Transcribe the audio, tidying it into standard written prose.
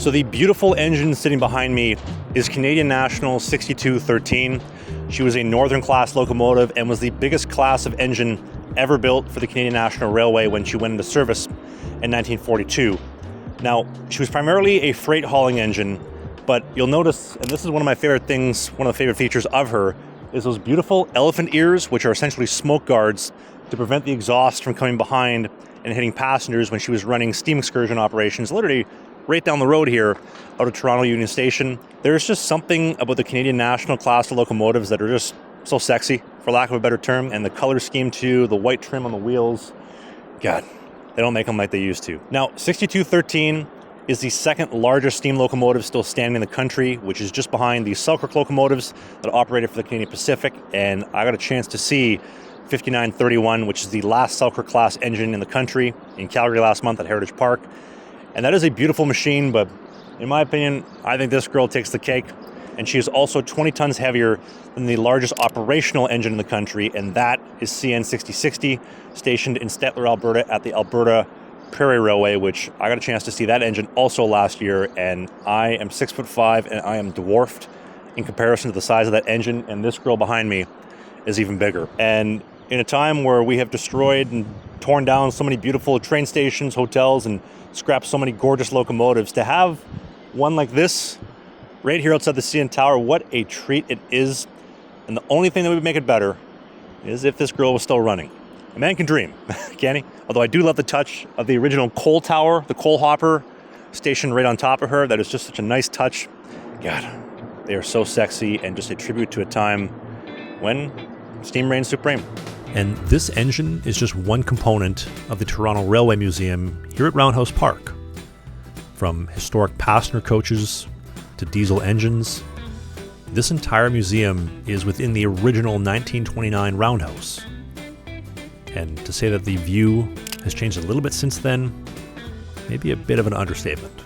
So the beautiful engine sitting behind me is Canadian National 6213. She was a Northern class locomotive and was the biggest class of engine ever built for the Canadian National Railway when she went into service in 1942. Now, she was primarily a freight hauling engine, but you'll notice, and this is one of my favorite things, one of the favorite features of her, is those beautiful elephant ears, which are essentially smoke guards to prevent the exhaust from coming behind and hitting passengers when she was running steam excursion operations, literally right down the road here out of Toronto Union Station. There's just something about the Canadian National class of locomotives that are just so sexy, for lack of a better term, and the color scheme too, the white trim on the wheels. God, they don't make them like they used to. Now, 6213 is the second largest steam locomotive still standing in the country, which is just behind the Selkirk locomotives that operated for the Canadian Pacific, and I got a chance to see 5931, which is the last Selkirk class engine in the country, in Calgary last month at Heritage Park. And that is a beautiful machine, but in my opinion, I think this girl takes the cake. And she is also 20 tons heavier than the largest operational engine in the country, and that is CN 6060, stationed in Stettler, Alberta at the Alberta Prairie Railway, which I got a chance to see that engine also last year, and I am 6'5" and I am dwarfed in comparison to the size of that engine, and this girl behind me is even bigger. And in a time where we have destroyed and torn down so many beautiful train stations, hotels, and scrapped so many gorgeous locomotives, to have one like this right here outside the CN Tower, what a treat it is. And the only thing that would make it better is if this girl was still running. A man can dream, can't he? Although I do love the touch of the original coal tower, the coal hopper stationed right on top of her. That is just such a nice touch. God, they are so sexy and just a tribute to a time when steam reigned supreme. And this engine is just one component of the Toronto Railway Museum here at Roundhouse Park. From historic passenger coaches to diesel engines, this entire museum is within the original 1929 roundhouse. And to say that the view has changed a little bit since then, maybe a bit of an understatement.